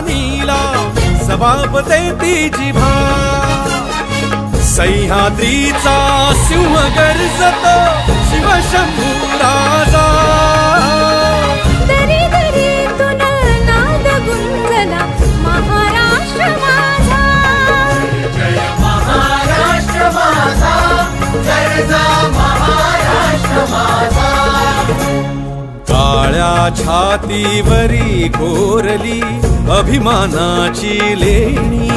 राजधानीला सबाबते ती जिभा सह्याद्रीचा सिंह गर्जतो शिवशंभू राजा दरी दरीतून नाद गुंजला महाराष्ट्र माझा जय महाराष्ट्र माझा गर्जा महाराष्ट्र माझा काळ्या छातीवरी कोरली अभिमानाची लेणी